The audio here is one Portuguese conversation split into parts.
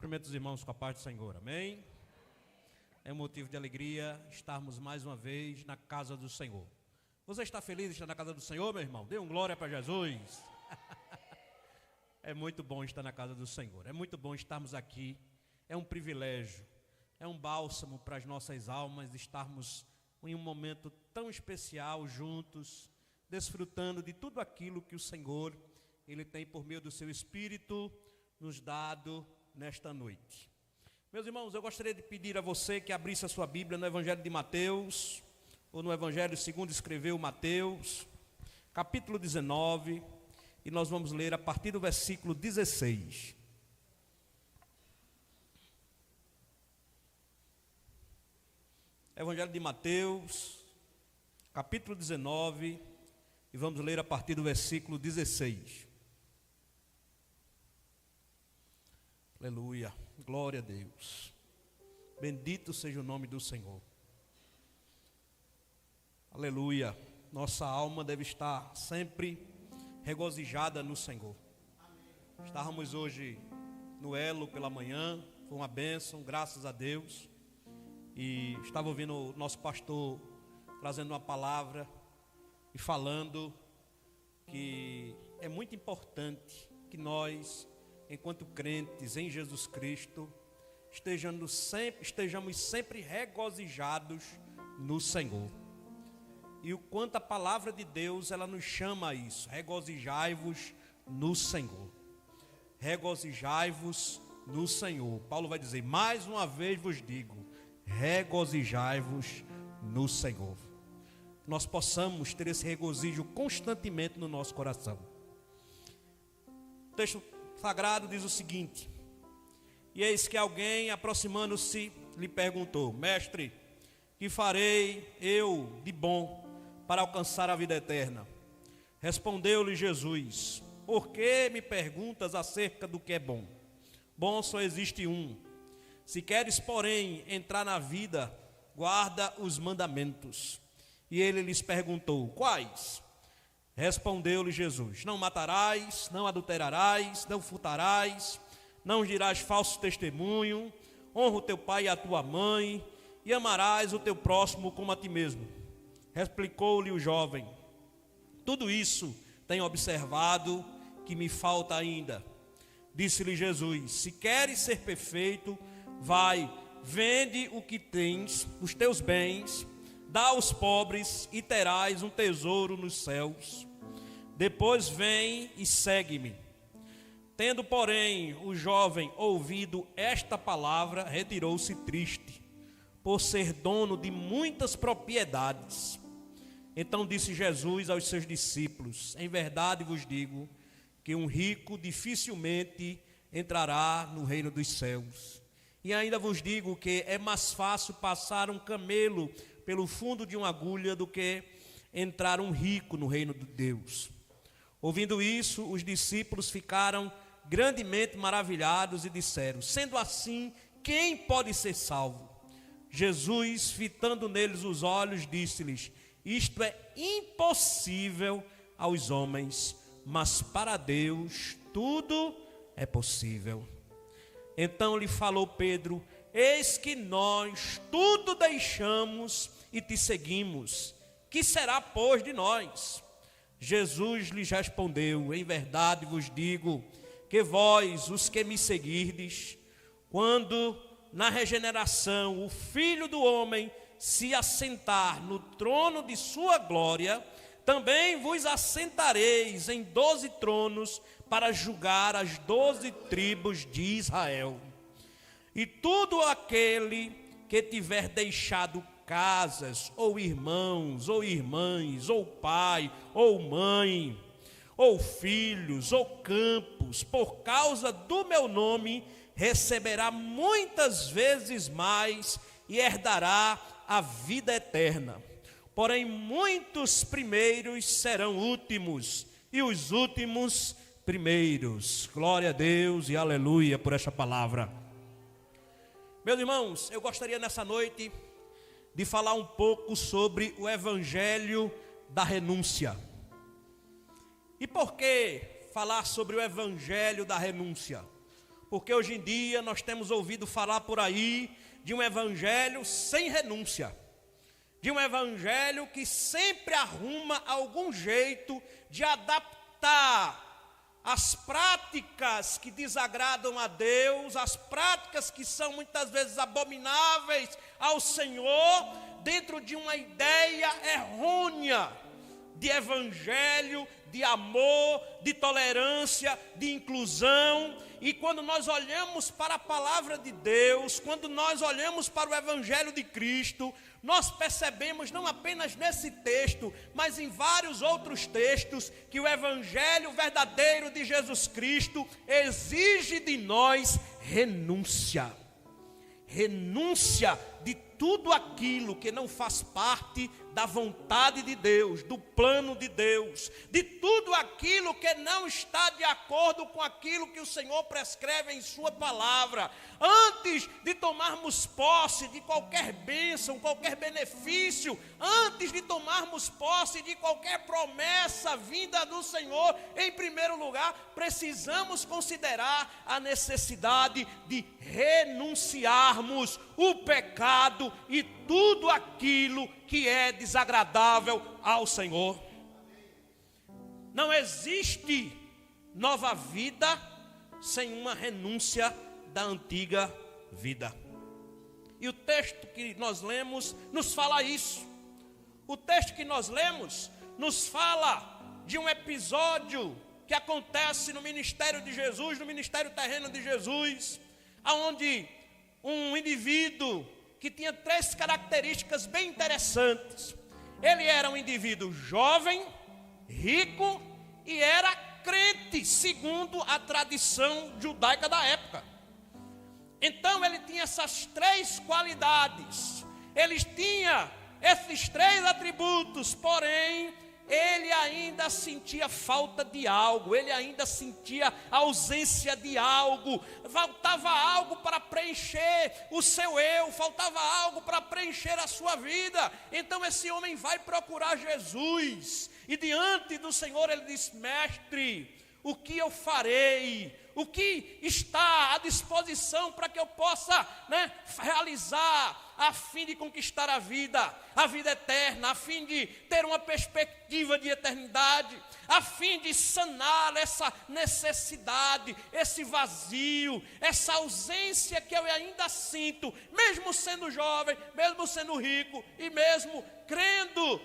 Cumprimento os irmãos com a paz do Senhor, amém? É um motivo de alegria estarmos mais uma vez na casa do Senhor. Você está feliz de estar na casa do Senhor, meu irmão? Dê um glória para Jesus. É muito bom estar na casa do Senhor, é muito bom estarmos aqui, é um privilégio, é um bálsamo para as nossas almas estarmos em um momento tão especial juntos, desfrutando de tudo aquilo que o Senhor, Ele tem por meio do seu Espírito nos dado nesta noite. Meus irmãos, eu gostaria de pedir a você que abrisse a sua Bíblia no Evangelho de Mateus, ou no Evangelho segundo escreveu Mateus, capítulo 19, e nós vamos ler a partir do versículo 16. Evangelho de Mateus, capítulo 19, e vamos ler a partir do versículo 16. Aleluia, glória a Deus. Bendito seja o nome do Senhor. Aleluia, nossa alma deve estar sempre regozijada no Senhor. Estávamos hoje no Elo pela manhã, foi uma bênção, graças a Deus. E estava ouvindo o nosso pastor trazendo uma palavra e falando que é muito importante que nós, enquanto crentes em Jesus Cristo, estejamos sempre regozijados no Senhor. E o quanto a palavra de Deus, ela nos chama a isso: regozijai-vos no Senhor. Regozijai-vos no Senhor. Paulo vai dizer: mais uma vez vos digo, regozijai-vos no Senhor. Nós possamos ter esse regozijo constantemente no nosso coração. O texto sagrado diz o seguinte: e eis que alguém, aproximando-se, lhe perguntou: mestre, que farei eu de bom para alcançar a vida eterna? Respondeu-lhe Jesus: por que me perguntas acerca do que é bom? Bom só existe um. Se queres, porém, entrar na vida, guarda os mandamentos. E ele lhes perguntou: quais? Respondeu-lhe Jesus: não matarás, não adulterarás, não furtarás, não dirás falso testemunho, honra o teu pai e a tua mãe, e amarás o teu próximo como a ti mesmo. Replicou-lhe o jovem: tudo isso tenho observado, que me falta ainda. Disse-lhe Jesus: se queres ser perfeito, vai, vende o que tens, os teus bens, dá aos pobres e terás um tesouro nos céus. Depois vem e segue-me. Tendo, porém, o jovem ouvido esta palavra, retirou-se triste, por ser dono de muitas propriedades. Então disse Jesus aos seus discípulos: em verdade vos digo, que um rico dificilmente entrará no reino dos céus. E ainda vos digo que é mais fácil passar um camelo pelo fundo de uma agulha do que entrar um rico no reino de Deus. Ouvindo isso, os discípulos ficaram grandemente maravilhados e disseram: sendo assim, quem pode ser salvo? Jesus, fitando neles os olhos, disse-lhes: isto é impossível aos homens, mas para Deus tudo é possível. Então lhe falou Pedro: eis que nós tudo deixamos e te seguimos. Que será, pois, de nós? Jesus lhes respondeu: em verdade vos digo, que vós, os que me seguirdes, quando na regeneração o Filho do Homem se assentar no trono de sua glória, também vos assentareis em 12 tronos para julgar as 12 tribos de Israel. E todo aquele que tiver deixado casas, ou irmãos, ou irmãs, ou pai, ou mãe, ou filhos, ou campos, por causa do meu nome, receberá muitas vezes mais e herdará a vida eterna. Porém, muitos primeiros serão últimos, e os últimos primeiros. Glória a Deus e aleluia por esta palavra. Meus irmãos, eu gostaria nessa noite de falar um pouco sobre o evangelho da renúncia. E por que falar sobre o evangelho da renúncia? porque hoje em dia nós temos ouvido falar por aí de um evangelho sem renúncia, de um evangelho que sempre arruma algum jeito de adaptar as práticas que desagradam a Deus, as práticas que são muitas vezes abomináveis ao Senhor, dentro de uma ideia errônea de evangelho, de amor, de tolerância, de inclusão. E quando nós olhamos para a palavra de Deus, quando nós olhamos para o evangelho de Cristo, nós percebemos não apenas nesse texto, mas em vários outros textos, que o evangelho verdadeiro de Jesus Cristo exige de nós renúncia. Renúncia de tudo aquilo que não faz parte da vontade de Deus, do plano de Deus, de tudo aquilo que não está de acordo com aquilo que o Senhor prescreve em sua palavra. Antes de tomarmos posse de qualquer bênção, qualquer benefício, antes de tomarmos posse de qualquer promessa vinda do Senhor, em primeiro lugar, precisamos considerar a necessidade de renunciarmos o pecado e tudo aquilo que é desagradável ao Senhor. Não existe nova vida sem uma renúncia da antiga vida. E o texto que nós lemos nos fala isso. O texto que nós lemos nos fala de um episódio que acontece no ministério de Jesus, no ministério terreno de Jesus, onde um indivíduo que tinha 3 características bem interessantes. Ele era um indivíduo jovem, rico e era crente, segundo a tradição judaica da época. Então ele tinha essas 3 qualidades. Ele tinha esses 3 atributos, porém ele ainda sentia falta de algo, ele ainda sentia ausência de algo, faltava algo para preencher o seu eu, faltava algo para preencher a sua vida. Então esse homem vai procurar Jesus, e diante do Senhor ele diz: mestre, o que eu farei? O que está à disposição para que eu possa realizar a fim de conquistar a vida eterna, a fim de ter uma perspectiva de eternidade, a fim de sanar essa necessidade, esse vazio, essa ausência que eu ainda sinto, mesmo sendo jovem, mesmo sendo rico e mesmo crendo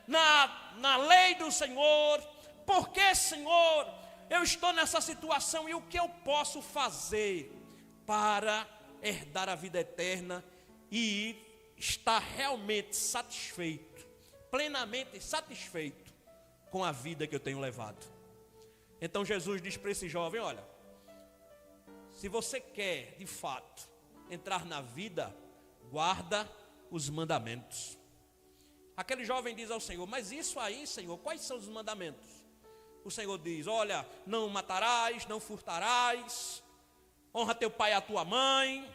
na lei do Senhor. Por que, Senhor, eu estou nessa situação e o que eu posso fazer para herdar a vida eterna e estar realmente satisfeito, plenamente satisfeito com a vida que eu tenho levado? Então Jesus diz para esse jovem: olha, se você quer de fato entrar na vida, guarda os mandamentos. Aquele jovem diz ao Senhor: mas isso aí, Senhor, quais são os mandamentos? O Senhor diz: olha, não matarás, não furtarás, honra teu pai e a tua mãe.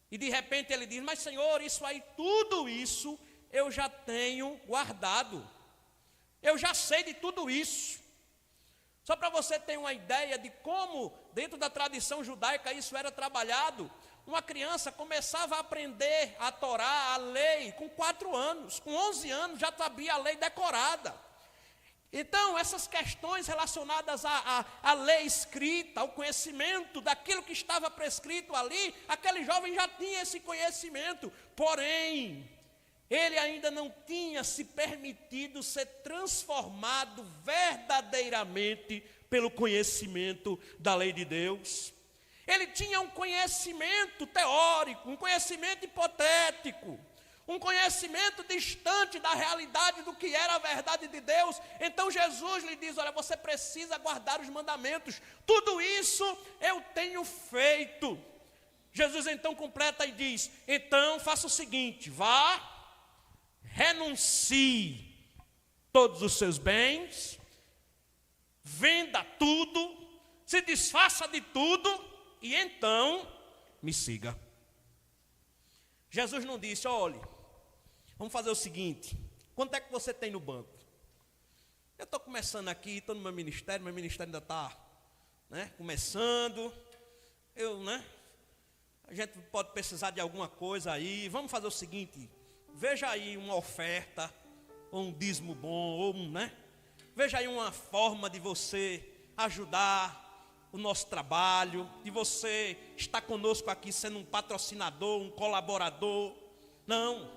E de repente ele diz: mas Senhor, isso aí, tudo isso eu já tenho guardado, eu já sei de tudo isso. Só para você ter uma ideia de como dentro da tradição judaica isso era trabalhado, uma criança começava a aprender a Torá, a lei, com 4 anos, com 11 anos já sabia a lei decorada. Então, essas questões relacionadas à lei escrita, ao conhecimento daquilo que estava prescrito ali, aquele jovem já tinha esse conhecimento, porém, ele ainda não tinha se permitido ser transformado verdadeiramente pelo conhecimento da lei de Deus. Ele tinha um conhecimento teórico, um conhecimento hipotético, um conhecimento distante da realidade do que era a verdade de Deus. Então Jesus lhe diz: olha, você precisa guardar os mandamentos, tudo isso eu tenho feito. Jesus então completa e diz: então faça o seguinte, vá, renuncie todos os seus bens, venda tudo, se desfaça de tudo e então me siga. Jesus não disse: olhe, vamos fazer o seguinte, quanto é que você tem no banco? Eu estou começando aqui, estou no meu ministério ainda está começando, A gente pode precisar de alguma coisa aí. Vamos fazer o seguinte: veja aí uma oferta, ou um dízimo bom, ou veja aí uma forma de você ajudar o nosso trabalho, de você estar conosco aqui sendo um patrocinador, um colaborador. Não,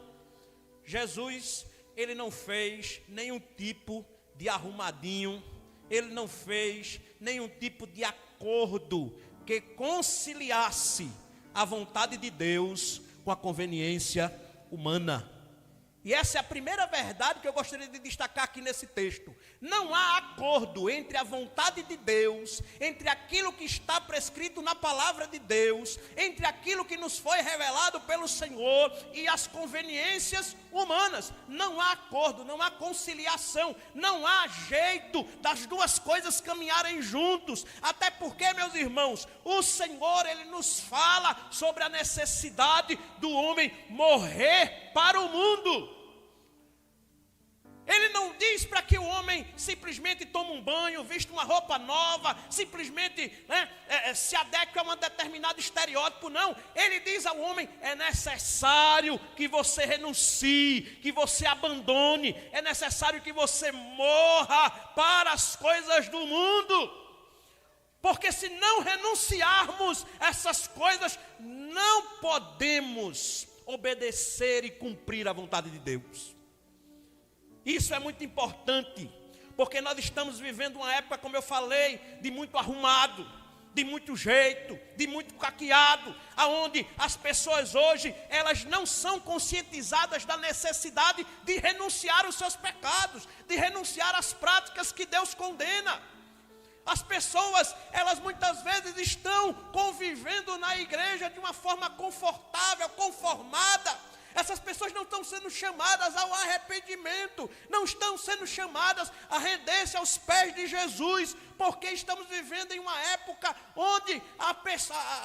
Jesus, ele não fez nenhum tipo de arrumadinho, ele não fez nenhum tipo de acordo que conciliasse a vontade de Deus com a conveniência humana. E essa é a primeira verdade que eu gostaria de destacar aqui nesse texto. Não há acordo entre a vontade de Deus, entre aquilo que está prescrito na palavra de Deus, entre aquilo que nos foi revelado pelo Senhor e as conveniências humanas. Não há acordo, não há conciliação, não há jeito das duas coisas caminharem juntos. Até porque, meus irmãos, o Senhor, ele nos fala sobre a necessidade do homem morrer para o mundo. Ele não diz para que o homem simplesmente tome um banho, vista uma roupa nova, simplesmente se adeque a um determinado estereótipo, não. Ele diz ao homem: é necessário que você renuncie, que você abandone, é necessário que você morra para as coisas do mundo. Porque se não renunciarmos essas coisas, não podemos obedecer e cumprir a vontade de Deus. Isso é muito importante, porque nós estamos vivendo uma época, como eu falei, de muito arrumado, de muito jeito, de muito caqueado, aonde as pessoas hoje, elas não são conscientizadas da necessidade de renunciar aos seus pecados, de renunciar às práticas que Deus condena. As pessoas, elas muitas vezes estão convivendo na igreja de uma forma confortável, conformada. Essas pessoas não estão sendo chamadas ao arrependimento, não estão sendo chamadas a render-se aos pés de Jesus, porque estamos vivendo em uma época onde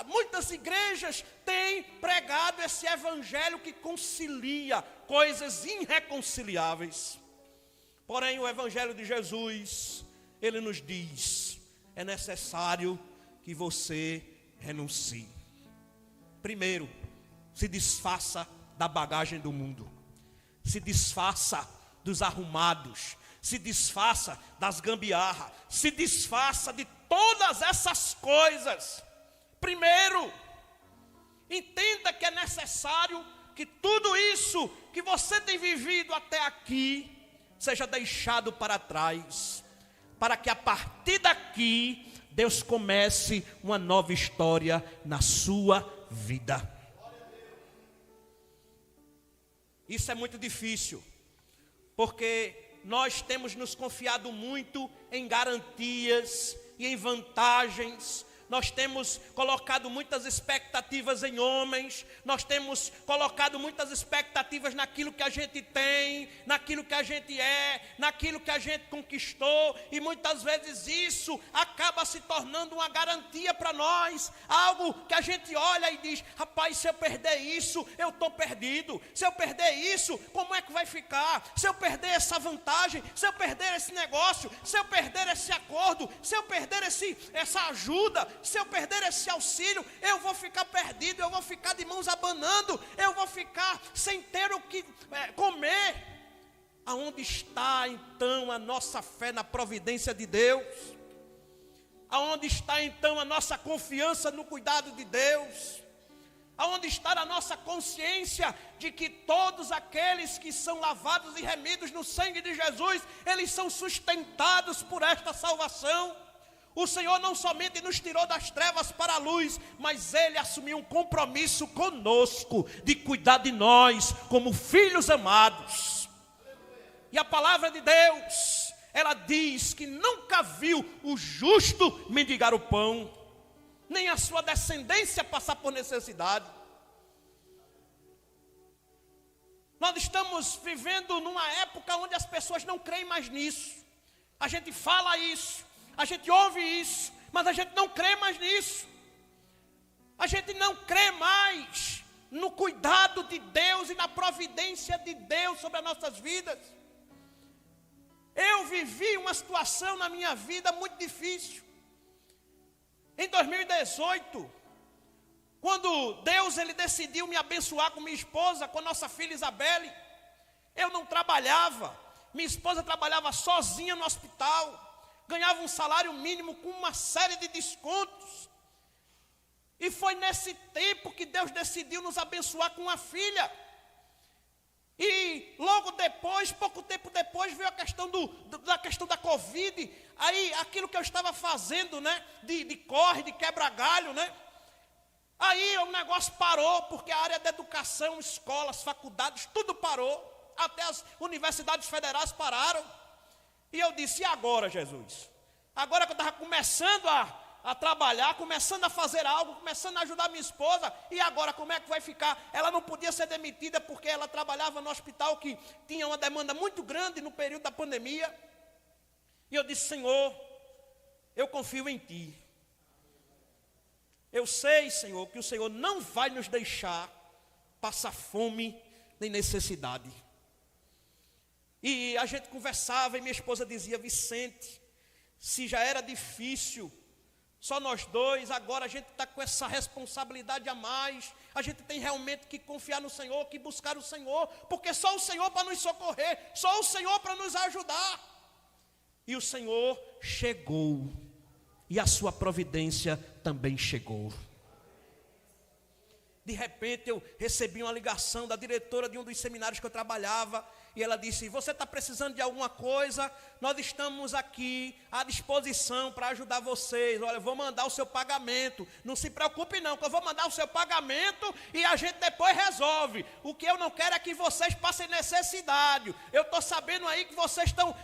muitas igrejas têm pregado esse evangelho que concilia coisas irreconciliáveis. Porém, o evangelho de Jesus, ele nos diz: é necessário que você renuncie. Primeiro, se desfaça da bagagem do mundo, se desfaça dos arrumados, se desfaça das gambiarras, se desfaça de todas essas coisas. Primeiro, entenda que é necessário que tudo isso que você tem vivido até aqui seja deixado para trás, para que a partir daqui Deus comece uma nova história na sua vida. Isso é muito difícil, porque nós temos nos confiado muito em garantias e em vantagens. Nós temos colocado muitas expectativas em homens, nós temos colocado muitas expectativas naquilo que a gente tem, naquilo que a gente é, naquilo que a gente conquistou, e muitas vezes isso acaba se tornando uma garantia para nós, algo que a gente olha e diz: rapaz, se eu perder isso, eu estou perdido. Se eu perder isso, como é que vai ficar? Se eu perder essa vantagem, se eu perder esse negócio, se eu perder esse acordo, se eu perder essa ajuda, se eu perder esse auxílio, eu vou ficar perdido, eu vou ficar de mãos abanando, eu vou ficar sem ter o que comer. Aonde está então a nossa fé na providência de Deus? Aonde está então a nossa confiança no cuidado de Deus? Aonde está a nossa consciência de que todos aqueles que são lavados e remidos no sangue de Jesus, eles são sustentados por esta salvação? O Senhor não somente nos tirou das trevas para a luz, mas Ele assumiu um compromisso conosco de cuidar de nós como filhos amados. E a palavra de Deus, ela diz que nunca viu o justo mendigar o pão, nem a sua descendência passar por necessidade. Nós estamos vivendo numa época onde as pessoas não creem mais nisso. A gente fala isso, a gente ouve isso, mas a gente não crê mais nisso. A gente não crê mais no cuidado de Deus e na providência de Deus sobre as nossas vidas. Eu vivi uma situação na minha vida muito difícil. Em 2018, Quando Deus ele decidiu me abençoar com minha esposa, com a nossa filha Isabelle, eu não trabalhava. Minha esposa trabalhava sozinha no hospital, ganhava um salário mínimo com uma série de descontos. E foi nesse tempo que Deus decidiu nos abençoar com uma filha. E logo depois, pouco tempo depois, veio a questão da Covid. Aí aquilo que eu estava fazendo, né, de corre, de quebra-galho, né? Aí o negócio parou, porque a área da educação, escolas, faculdades, tudo parou. Até as universidades federais pararam. E eu disse, e agora, Jesus? Agora que eu estava começando a trabalhar, começando a fazer algo, começando a ajudar minha esposa, e agora como é que vai ficar? Ela não podia ser demitida porque ela trabalhava no hospital que tinha uma demanda muito grande no período da pandemia. E eu disse, Senhor, eu confio em Ti. Eu sei, Senhor, que o Senhor não vai nos deixar passar fome nem necessidade. E a gente conversava e minha esposa dizia, Vicente, se já era difícil, só nós dois, agora a gente está com essa responsabilidade a mais, a gente tem realmente que confiar no Senhor, que buscar o Senhor, porque só o Senhor para nos socorrer, só o Senhor para nos ajudar. E o Senhor chegou, e a sua providência também chegou. De repente eu recebi uma ligação da diretora de um dos seminários que eu trabalhava, e ela disse, você está precisando de alguma coisa? Nós estamos aqui à disposição para ajudar vocês. Olha, eu vou mandar o seu pagamento. Não se preocupe não, que eu vou mandar o seu pagamento e a gente depois resolve. O que eu não quero é que vocês passem necessidade. Eu estou sabendo aí que vocês estão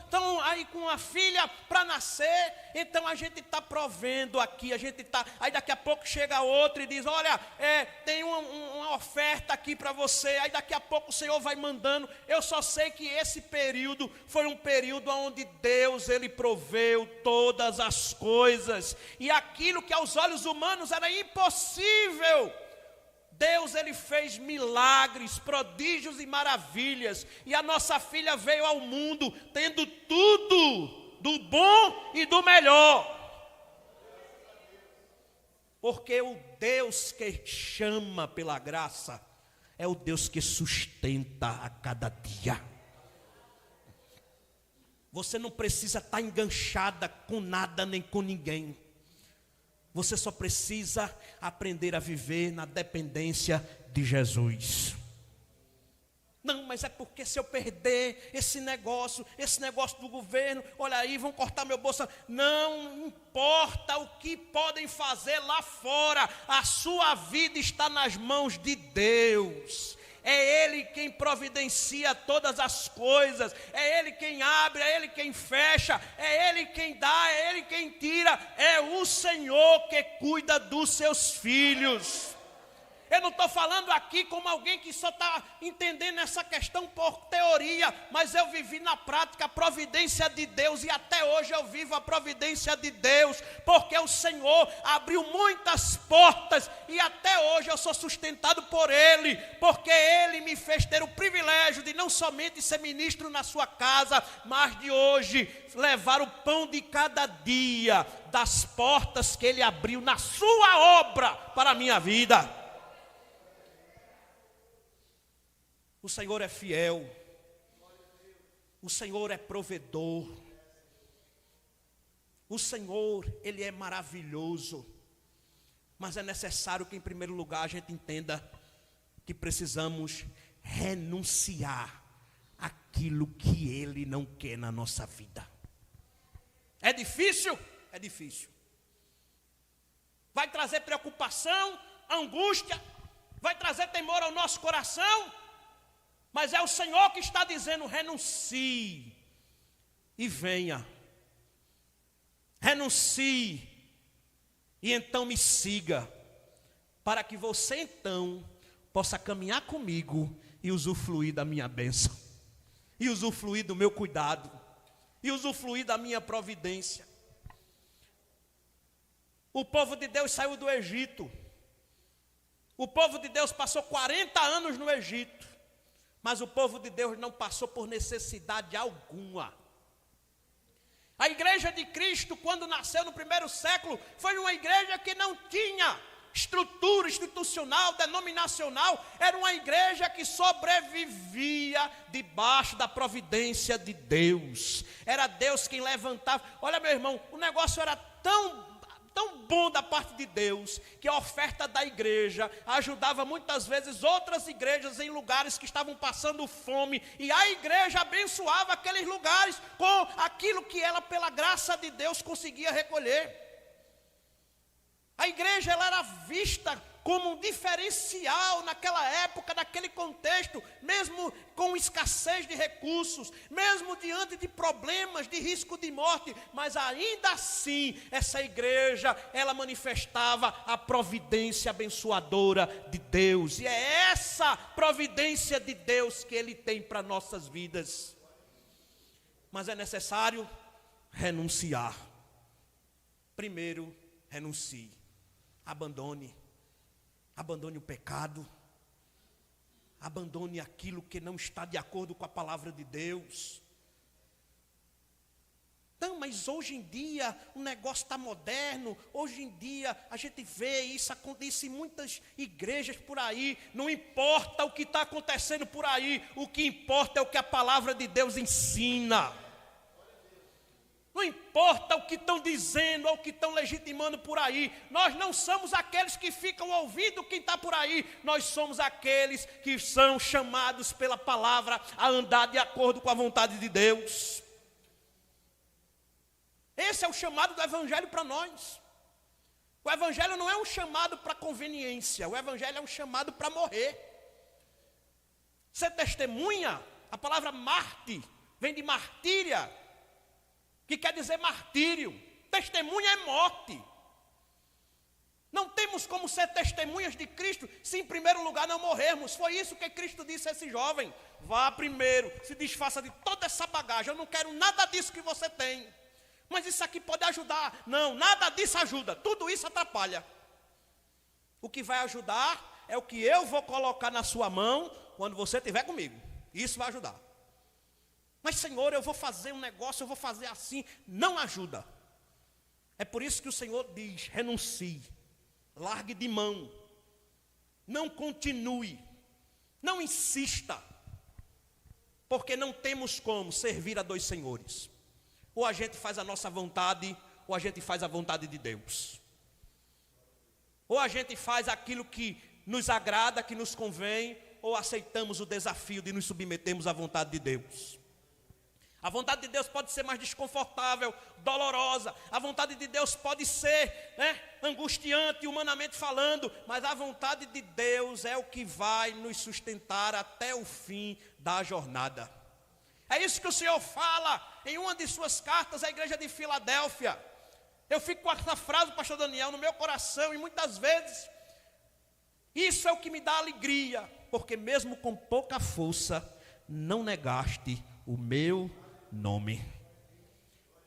aí com uma filha para nascer. Então a gente está provendo aqui, aí daqui a pouco chega outro e diz, olha, tem uma oferta aqui para você. Aí daqui a pouco o Senhor vai mandando. Eu só sei que esse período foi um período onde Deus ele proveu todas as coisas, e aquilo que aos olhos humanos era impossível, Deus ele fez milagres, prodígios e maravilhas, e a nossa filha veio ao mundo tendo tudo do bom e do melhor, porque o Deus que chama pela graça é o Deus que sustenta a cada dia. Você não precisa estar enganchada com nada nem com ninguém. Você só precisa aprender a viver na dependência de Jesus. Não, mas é porque se eu perder esse negócio do governo, olha aí, vão cortar meu bolso. Não importa o que podem fazer lá fora, a sua vida está nas mãos de Deus. É Ele quem providencia todas as coisas, é Ele quem abre, é Ele quem fecha, é Ele quem dá, é Ele quem tira, é o Senhor que cuida dos seus filhos. Eu não estou falando aqui como alguém que só está entendendo essa questão por teoria, mas eu vivi na prática a providência de Deus, e até hoje eu vivo a providência de Deus, porque o Senhor abriu muitas portas, e até hoje eu sou sustentado por Ele, porque Ele me fez ter o privilégio de não somente ser ministro na sua casa, mas de hoje levar o pão de cada dia, das portas que Ele abriu na sua obra para a minha vida. O Senhor é fiel, o Senhor é provedor, o Senhor, Ele é maravilhoso, mas é necessário que em primeiro lugar a gente entenda que precisamos renunciar àquilo que Ele não quer na nossa vida. É difícil? É difícil. Vai trazer preocupação, angústia, vai trazer temor ao nosso coração, mas é o Senhor que está dizendo, renuncie e venha. Renuncie e então me siga, para que você então possa caminhar comigo e usufruir da minha bênção, e usufruir do meu cuidado, e usufruir da minha providência. O povo de Deus saiu do Egito. O povo de Deus passou 40 anos no Egito. Mas o povo de Deus não passou por necessidade alguma. A igreja de Cristo, quando nasceu no primeiro século, foi uma igreja que não tinha estrutura institucional, denominacional, era uma igreja que sobrevivia debaixo da providência de Deus. Era Deus quem levantava. Olha, meu irmão, o negócio era tão bom da parte de Deus, que a oferta da igreja ajudava muitas vezes outras igrejas em lugares que estavam passando fome, e a igreja abençoava aqueles lugares com aquilo que ela, pela graça de Deus, conseguia recolher. A igreja, ela era vista como um diferencial naquela época, naquele contexto, mesmo com escassez de recursos, mesmo diante de problemas, de risco de morte, mas ainda assim, essa igreja, ela manifestava a providência abençoadora de Deus, e é essa providência de Deus que Ele tem para nossas vidas. Mas é necessário renunciar. Primeiro, renuncie, abandone o pecado, abandone aquilo que não está de acordo com a palavra de Deus. Não, mas hoje em dia o negócio está moderno, hoje em dia a gente vê isso acontece em muitas igrejas por aí. Não importa o que está acontecendo por aí, o que importa é o que a palavra de Deus ensina. Não importa o que estão dizendo ou o que estão legitimando por aí. Nós não somos aqueles que ficam ouvindo quem está por aí. Nós somos aqueles que são chamados pela palavra a andar de acordo com a vontade de Deus. Esse é o chamado do evangelho para nós. O evangelho não é um chamado para conveniência. O evangelho é um chamado para morrer. Ser testemunha, a palavra mártir vem de martíria, que quer dizer martírio. Testemunha é morte. Não temos como ser testemunhas de Cristo se em primeiro lugar não morrermos. Foi isso que Cristo disse a esse jovem: vá primeiro, se desfaça de toda essa bagagem. Eu não quero nada disso que você tem, mas isso aqui pode ajudar. Não, nada disso ajuda, tudo isso atrapalha. O que vai ajudar é o que eu vou colocar na sua mão quando você estiver comigo. Isso vai ajudar. Mas Senhor, eu vou fazer um negócio, eu vou fazer assim. Não ajuda. É por isso que o Senhor diz: renuncie, largue de mão, não continue, não insista, porque não temos como servir a dois senhores. Ou a gente faz a nossa vontade, ou a gente faz a vontade de Deus. Ou a gente faz aquilo que nos agrada, que nos convém, ou aceitamos o desafio de nos submetermos à vontade de Deus. A vontade de Deus pode ser mais desconfortável, dolorosa. A vontade de Deus pode ser, angustiante, humanamente falando. Mas a vontade de Deus é o que vai nos sustentar até o fim da jornada. É isso que o Senhor fala em uma de suas cartas à igreja de Filadélfia. Eu fico com essa frase, pastor Daniel, no meu coração, e muitas vezes isso é o que me dá alegria, porque mesmo com pouca força, não negaste o meu nome.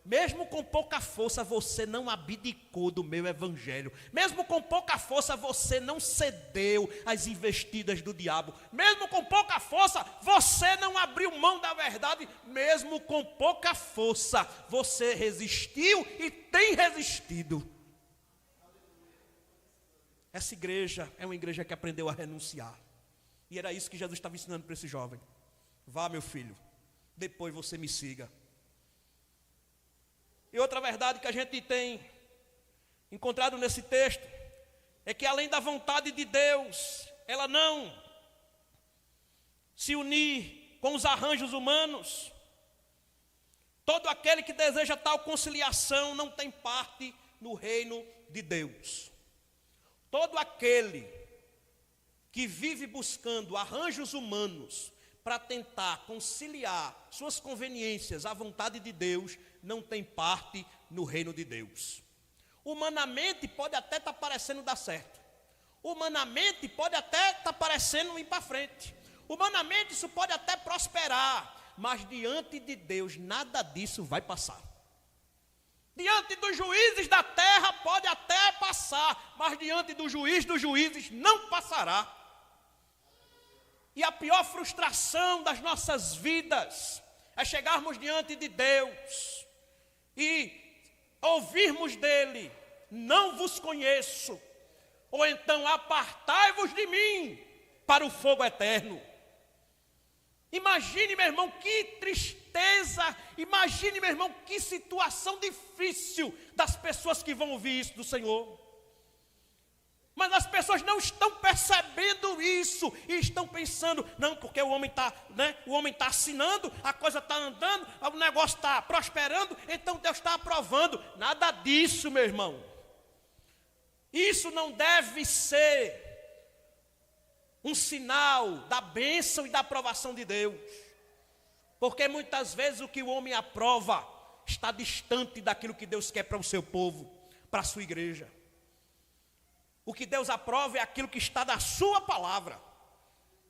Mesmo com pouca força, você não abdicou do meu evangelho. Mesmo com pouca força, você não cedeu às investidas do diabo. Mesmo com pouca força, você não abriu mão da verdade. Mesmo com pouca força, você resistiu e tem resistido. Essa igreja é uma igreja que aprendeu a renunciar. E era isso que Jesus estava ensinando para esse jovem. Vá, meu filho, depois você me siga. E outra verdade que a gente tem encontrado nesse texto é que, além da vontade de Deus, ela não se unir com os arranjos humanos. Todo aquele que deseja tal conciliação não tem parte no reino de Deus. Todo aquele que vive buscando arranjos humanos para tentar conciliar suas conveniências à vontade de Deus, não tem parte no reino de Deus. Humanamente pode até estar parecendo dar certo. Humanamente pode até estar parecendo ir para frente. Humanamente isso pode até prosperar. Mas diante de Deus nada disso vai passar. Diante dos juízes da terra pode até passar, mas diante do juiz dos juízes não passará. E a pior frustração das nossas vidas é chegarmos diante de Deus e ouvirmos dele: não vos conheço. ou então apartai-vos de mim para o fogo eterno. Imagine, meu irmão, que tristeza, imagine, meu irmão, que situação difícil das pessoas que vão ouvir isso do Senhor. Mas as pessoas não estão percebendo isso e estão pensando, não, porque o homem está, o homem está assinando, a coisa está andando, o negócio está prosperando, então Deus está aprovando. Nada disso, meu irmão. Isso não deve ser um sinal da bênção e da aprovação de Deus. Porque muitas vezes o que o homem aprova está distante daquilo que Deus quer para o seu povo, para a sua igreja. O que Deus aprova é aquilo que está na sua palavra.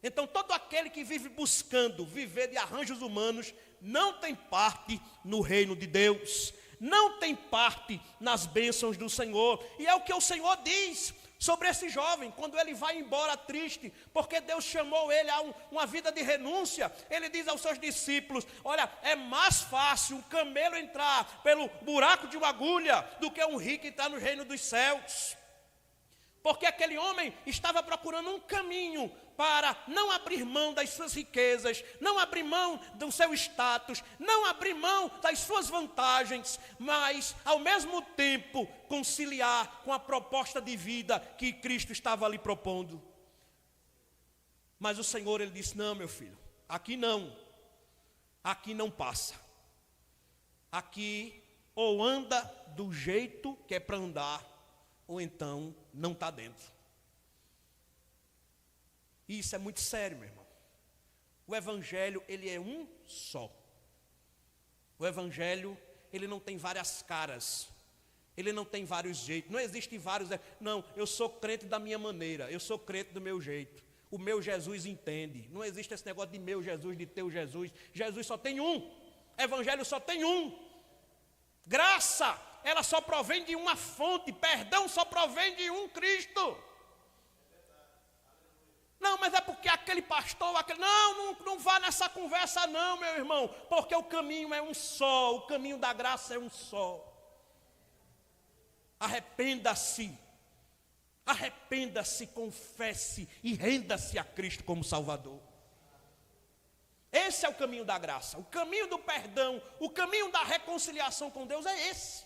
Então todo aquele que vive buscando viver de arranjos humanos não tem parte no reino de Deus, não tem parte nas bênçãos do Senhor. E é o que o Senhor diz sobre esse jovem, quando ele vai embora triste, porque Deus chamou ele a uma vida de renúncia. Ele diz aos seus discípulos: olha, é mais fácil um camelo entrar pelo buraco de uma agulha do que um rico entrar no reino dos céus. Porque aquele homem estava procurando um caminho para não abrir mão das suas riquezas, não abrir mão do seu status, não abrir mão das suas vantagens, mas ao mesmo tempo conciliar com a proposta de vida que Cristo estava ali propondo. Mas o Senhor, ele disse: não, meu filho, aqui não passa. Aqui ou anda do jeito que é para andar, ou então não está dentro. E isso é muito sério, meu irmão. O evangelho, ele é um só. O evangelho, ele não tem várias caras. Ele não tem vários jeitos. Não existe vários. Não, eu sou crente da minha maneira. Eu sou crente do meu jeito. O meu Jesus entende. Não existe esse negócio de meu Jesus, de teu Jesus. Jesus só tem um. Evangelho só tem um. Graça, ela só provém de uma fonte. Perdão só provém de um Cristo. Não, mas é porque aquele pastor, não vá nessa conversa não, meu irmão, porque o caminho é um só, o caminho da graça é um só. Arrependa-se, confesse e renda-se a Cristo como Salvador. Esse é o caminho da graça, o caminho do perdão, o caminho da reconciliação com Deus é esse.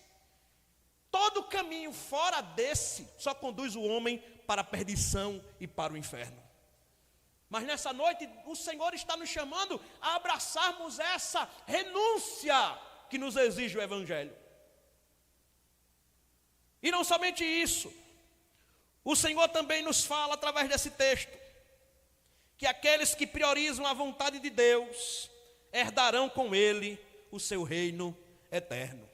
Todo caminho fora desse só conduz o homem para a perdição e para o inferno. Mas nessa noite o Senhor está nos chamando a abraçarmos essa renúncia que nos exige o Evangelho. E não somente isso, o Senhor também nos fala através desse texto, que aqueles que priorizam a vontade de Deus herdarão com Ele o seu reino eterno.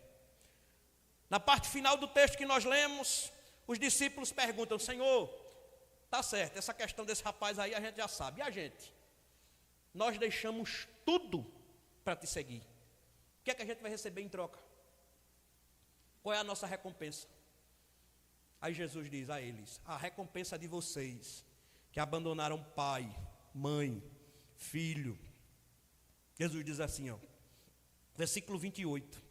Na parte final do texto que nós lemos, os discípulos perguntam: Senhor, tá certo, essa questão desse rapaz aí a gente já sabe. E a gente? Nós deixamos tudo para te seguir. O que é que a gente vai receber em troca? Qual é a nossa recompensa? Aí Jesus diz a eles: a recompensa de vocês que abandonaram pai, mãe, filho. Jesus diz assim, versículo 28.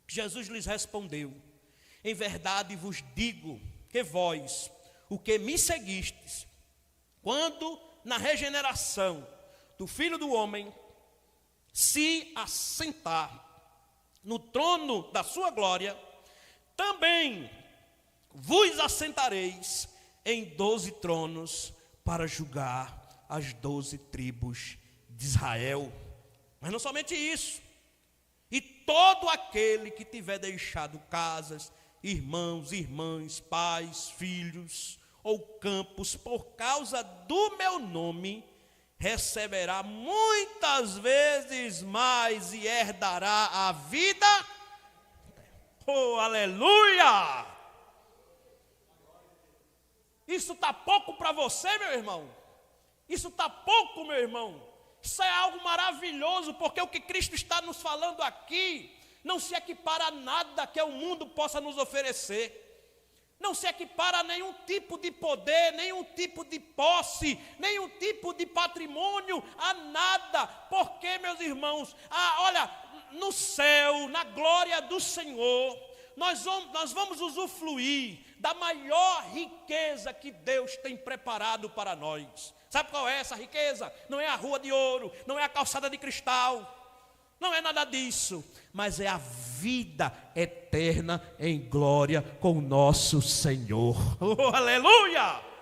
Jesus lhes respondeu: em verdade vos digo que vós, o que me seguistes, quando na regeneração do Filho do Homem se assentar no trono da sua glória, também vos assentareis em 12 tronos para julgar as 12 tribos de Israel. Mas não somente isso, e todo aquele que tiver deixado casas, irmãos, irmãs, pais, filhos ou campos por causa do meu nome, receberá muitas vezes mais e herdará a vida. Oh, aleluia! Isso está pouco para você, meu irmão? Isso está pouco, meu irmão? Isso é algo maravilhoso, porque o que Cristo está nos falando aqui não se equipara a nada que o mundo possa nos oferecer. Não se equipara a nenhum tipo de poder, nenhum tipo de posse, nenhum tipo de patrimônio, a nada. Porque, meus irmãos, olha, no céu, na glória do Senhor, nós vamos usufruir da maior riqueza que Deus tem preparado para nós. Sabe qual é essa riqueza? Não é a rua de ouro, não é a calçada de cristal, não é nada disso, mas é a vida eterna em glória com o nosso Senhor. Oh, aleluia!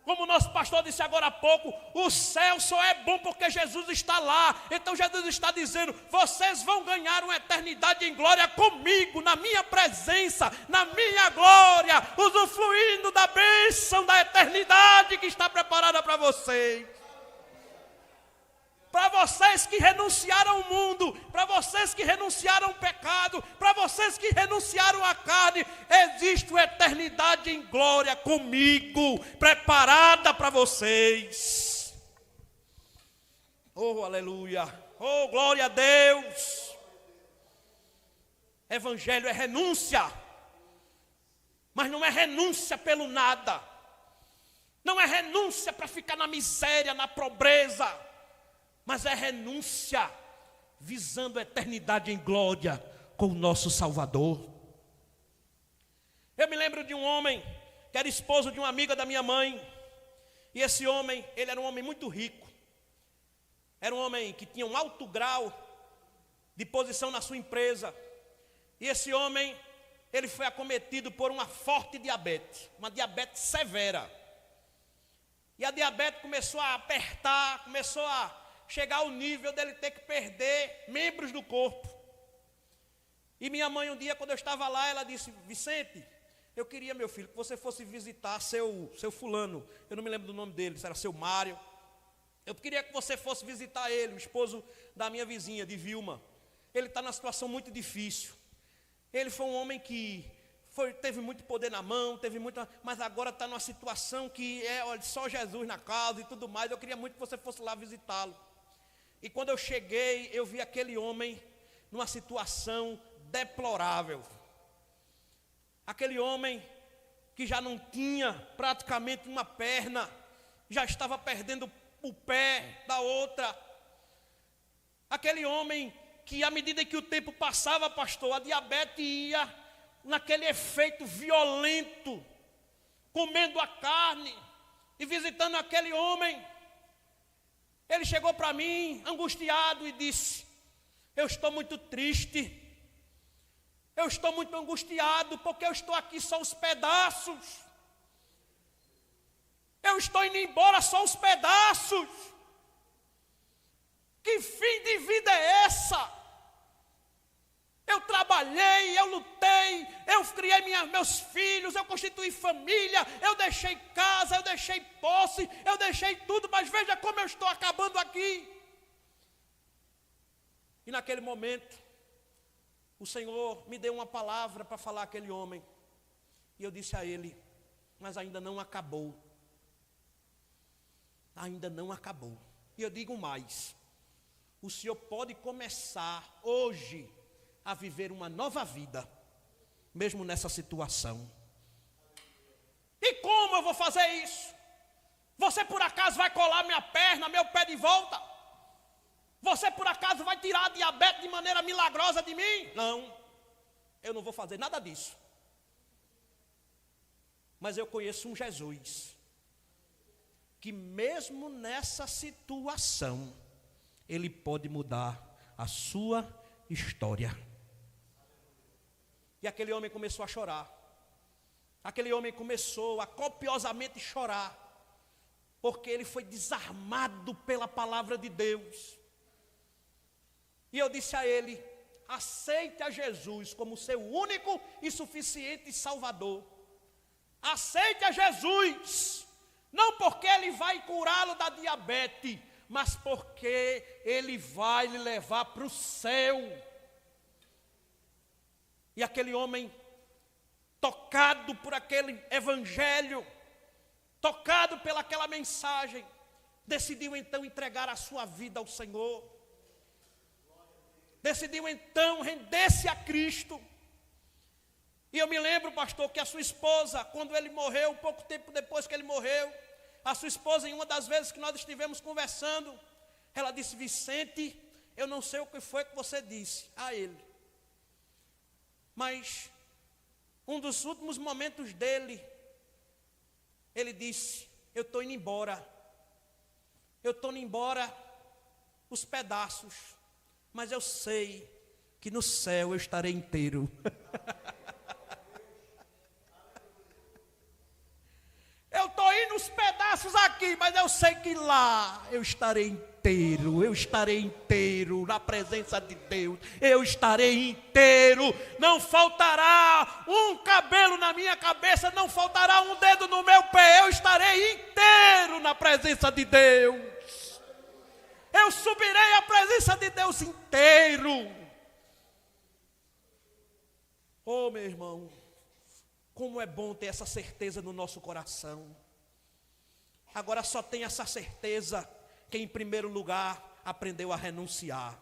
Como o nosso pastor disse agora há pouco, o céu só é bom porque Jesus está lá. Então Jesus está dizendo, vocês vão ganhar uma eternidade em glória comigo, na minha presença, na minha glória, usufruindo da bênção da eternidade que está preparada para vocês. Para vocês que renunciaram ao mundo, para vocês que renunciaram ao pecado, para vocês que renunciaram à carne, existe uma eternidade em glória comigo, preparada para vocês. Oh, aleluia! Oh, glória a Deus! Evangelho é renúncia, mas não é renúncia pelo nada, não é renúncia para ficar na miséria, na pobreza, mas é renúncia visando a eternidade em glória com o nosso Salvador. Eu me lembro de um homem que era esposo de uma amiga da minha mãe. E esse homem, ele era um homem muito rico. Era um homem que tinha um alto grau de posição na sua empresa. E esse homem, ele foi acometido por uma forte diabetes, uma diabetes severa. E a diabetes começou a apertar, começou a chegar ao nível dele ter que perder membros do corpo. E minha mãe um dia, quando eu estava lá, ela disse, Vicente, eu queria, meu filho, que você fosse visitar seu fulano, eu não me lembro do nome dele, se era seu Mário. Eu queria que você fosse visitar ele, o esposo da minha vizinha, de Vilma. Ele está numa situação muito difícil. Ele foi um homem que teve muito poder na mão, mas agora está numa situação que olha, só Jesus na casa e tudo mais. Eu queria muito que você fosse lá visitá-lo. E quando eu cheguei, eu vi aquele homem numa situação deplorável. Aquele homem que já não tinha praticamente uma perna, já estava perdendo o pé da outra. Aquele homem que, à medida que o tempo passava, pastor, a diabetes ia naquele efeito violento, comendo a carne e visitando aquele homem. Ele chegou para mim, angustiado, e disse, eu estou muito triste, eu estou muito angustiado, porque eu estou aqui só os pedaços, eu estou indo embora só os pedaços, que fim de vida é essa? Eu trabalhei, eu lutei, eu criei meus filhos, eu constituí família, eu deixei casa, eu deixei posse, eu deixei tudo, mas veja como eu estou acabando aqui. E naquele momento, o Senhor me deu uma palavra para falar àquele homem. E eu disse a ele, mas ainda não acabou. Ainda não acabou. E eu digo mais, o Senhor pode começar hoje a viver uma nova vida, mesmo nessa situação. E como eu vou fazer isso? Você por acaso vai colar minha perna, meu pé de volta? Você por acaso vai tirar a diabetes de maneira milagrosa de mim? Não, eu não vou fazer nada disso. Mas eu conheço um Jesus, que mesmo nessa situação, Ele pode mudar a sua história. E aquele homem começou a chorar. Aquele homem começou a copiosamente chorar, porque ele foi desarmado pela palavra de Deus. E eu disse a ele, aceite a Jesus como seu único e suficiente Salvador. Aceite a Jesus, não porque Ele vai curá-lo da diabetes, mas porque Ele vai lhe levar para o céu. E aquele homem, tocado por aquele evangelho, tocado pelaquela mensagem, decidiu então entregar a sua vida ao Senhor. Decidiu então render-se a Cristo. E eu me lembro, pastor, que a sua esposa, quando ele morreu, pouco tempo depois que ele morreu, a sua esposa, em uma das vezes que nós estivemos conversando, ela disse, Vicente, eu não sei o que foi que você disse a ele, Mas um dos últimos momentos dele, ele disse: eu estou indo embora. Eu estou indo embora os pedaços, mas eu sei que no céu eu estarei inteiro. Eu estou indo os pedaços aqui, mas eu sei que lá eu estarei inteiro na presença de Deus, eu estarei inteiro, não faltará um cabelo na minha cabeça, não faltará um dedo no meu pé, eu estarei inteiro na presença de Deus, eu subirei à presença de Deus inteiro. Oh, meu irmão, como é bom ter essa certeza no nosso coração. Agora só tem essa certeza quem em primeiro lugar aprendeu a renunciar.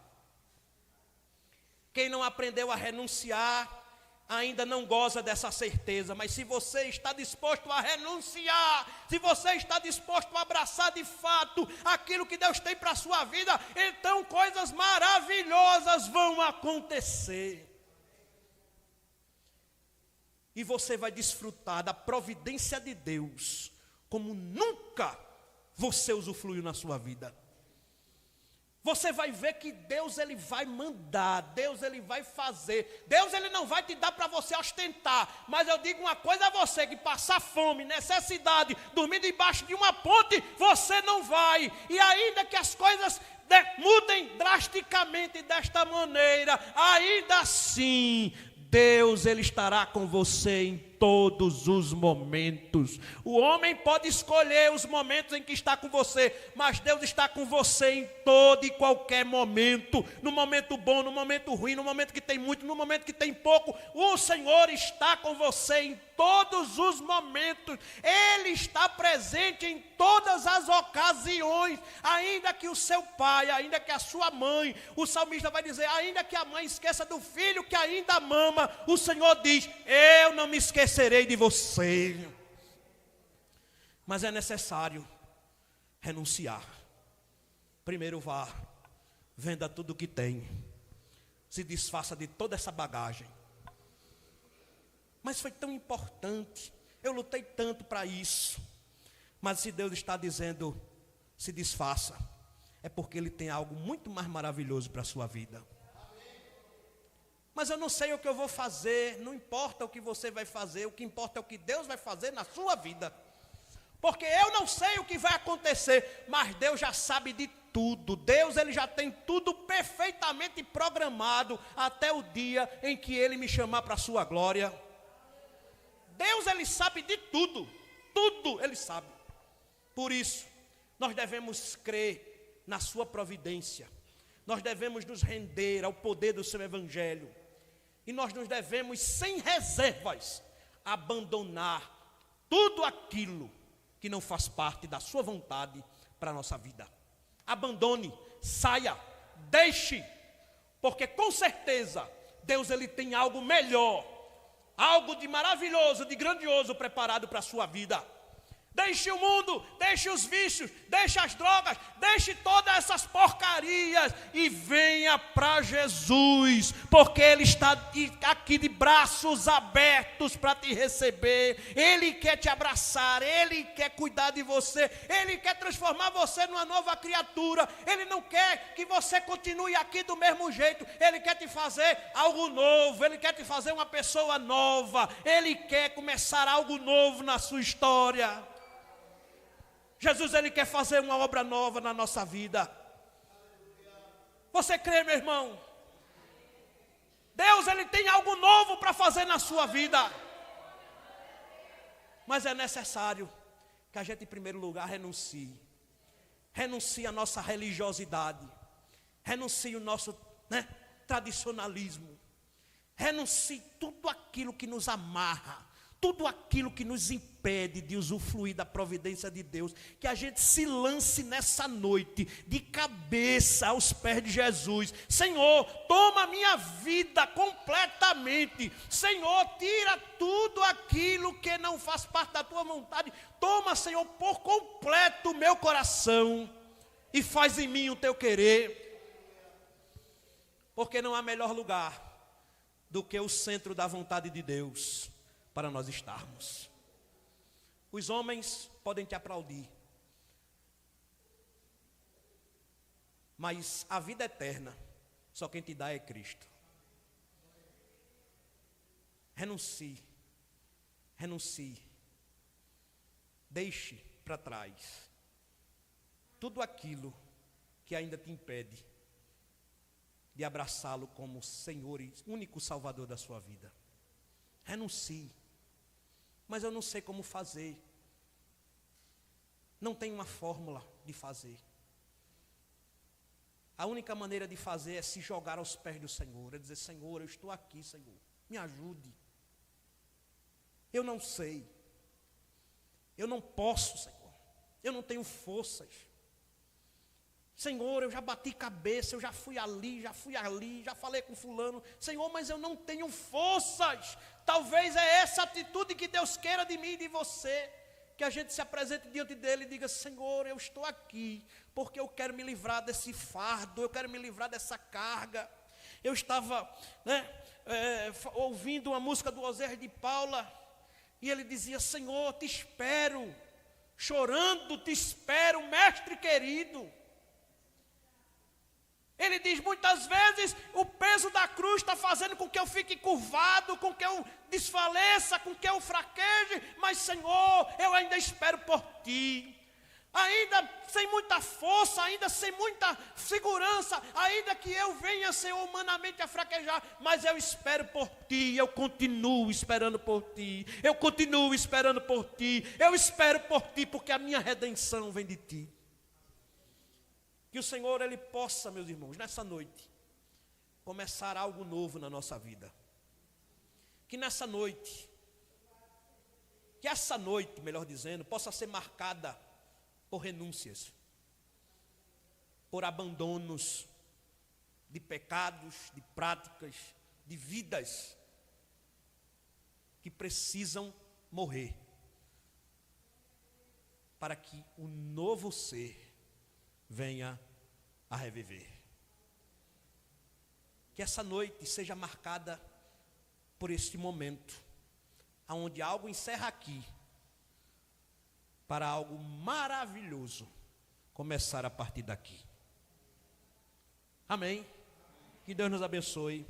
Quem não aprendeu a renunciar ainda não goza dessa certeza, mas se você está disposto a renunciar, se você está disposto a abraçar de fato aquilo que Deus tem para a sua vida, então coisas maravilhosas vão acontecer. E você vai desfrutar da providência de Deus como nunca você usufruiu na sua vida. Você vai ver que Deus ele vai mandar, Deus ele vai fazer. Deus ele não vai te dar para você ostentar. Mas eu digo uma coisa a você, que passar fome, necessidade, dormir debaixo de uma ponte, você não vai. E ainda que as coisas mudem drasticamente desta maneira, ainda assim Deus ele estará com você em todos os momentos. O homem pode escolher os momentos em que está com você, mas Deus está com você em todo e qualquer momento, no momento bom, no momento ruim, no momento que tem muito, no momento que tem pouco. O Senhor está com você em todos os momentos. Ele está presente em todas as ocasiões, ainda que o seu pai, ainda que a sua mãe, o salmista vai dizer, ainda que a mãe esqueça do filho que ainda mama, o Senhor diz, eu não me esquecerei de você. Mas é necessário renunciar. Primeiro vá, venda tudo o que tem, se desfaça de toda essa bagagem. Mas foi tão importante, eu lutei tanto para isso. Mas se Deus está dizendo, se desfaça, é porque Ele tem algo muito mais maravilhoso para a sua vida. Mas eu não sei o que eu vou fazer, não importa o que você vai fazer, o que importa é o que Deus vai fazer na sua vida. Porque eu não sei o que vai acontecer, mas Deus já sabe de tudo. Deus ele já tem tudo perfeitamente programado até o dia em que Ele me chamar para a sua glória. Deus ele sabe de tudo, tudo Ele sabe. Por isso, nós devemos crer na sua providência. Nós devemos nos render ao poder do seu evangelho. E nós nos devemos, sem reservas, abandonar tudo aquilo que não faz parte da sua vontade para a nossa vida. Abandone, saia, deixe, porque com certeza Deus ele tem algo melhor, algo de maravilhoso, de grandioso preparado para a sua vida. Deixe o mundo, deixe os vícios, deixe as drogas, deixe todas essas porcarias e venha para Jesus, porque Ele está aqui de braços abertos para te receber. Ele quer te abraçar, Ele quer cuidar de você, Ele quer transformar você numa nova criatura. Ele não quer que você continue aqui do mesmo jeito, Ele quer te fazer algo novo, Ele quer te fazer uma pessoa nova, Ele quer começar algo novo na sua história. Jesus ele quer fazer uma obra nova na nossa vida. Você crê, meu irmão? Deus ele tem algo novo para fazer na sua vida. Mas é necessário que a gente em primeiro lugar renuncie. Renuncie a nossa religiosidade. Renuncie o nosso tradicionalismo. Renuncie tudo aquilo que nos amarra. Tudo aquilo que nos impede de usufruir da providência de Deus, que a gente se lance nessa noite, de cabeça aos pés de Jesus. Senhor, toma a minha vida completamente. Senhor, tira tudo aquilo que não faz parte da tua vontade. Toma, Senhor, por completo o meu coração e faz em mim o teu querer. Porque não há melhor lugar do que o centro da vontade de Deus para nós estarmos. Os homens podem te aplaudir, mas a vida eterna, só quem te dá é Cristo. Renuncie, renuncie, deixe para trás tudo aquilo que ainda te impede de abraçá-lo como Senhor e único Salvador da sua vida. Renuncie. Mas eu não sei como fazer. Não tem uma fórmula de fazer. A única maneira de fazer é se jogar aos pés do Senhor. É dizer: Senhor, eu estou aqui, Senhor. Me ajude. Eu não sei. Eu não posso, Senhor. Eu não tenho forças. Senhor, eu já bati cabeça, eu já fui ali, já falei com fulano. Senhor, mas eu não tenho forças. Talvez é essa atitude que Deus queira de mim e de você. Que a gente se apresente diante dele e diga: Senhor, eu estou aqui, porque eu quero me livrar desse fardo, eu quero me livrar dessa carga. Eu estava ouvindo uma música do Oséias de Paula, e ele dizia: Senhor, te espero, chorando te espero, mestre querido. Ele diz: muitas vezes o peso da cruz está fazendo com que eu fique curvado, com que eu desfaleça, com que eu fraqueje, mas Senhor, eu ainda espero por Ti. Ainda sem muita força, ainda sem muita segurança, ainda que eu venha, Senhor, humanamente a fraquejar, mas eu espero por Ti, eu continuo esperando por Ti, eu continuo esperando por Ti, eu espero por Ti, porque a minha redenção vem de Ti. Que o Senhor, Ele possa, meus irmãos, nessa noite, começar algo novo na nossa vida. Que nessa noite, que essa noite, melhor dizendo, possa ser marcada por renúncias, por abandonos de pecados, de práticas, de vidas que precisam morrer, para que o novo ser venha a reviver. Que essa noite seja marcada por este momento, onde algo encerra aqui, para algo maravilhoso começar a partir daqui. Amém? Que Deus nos abençoe,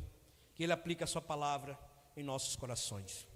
que Ele aplique a sua palavra em nossos corações.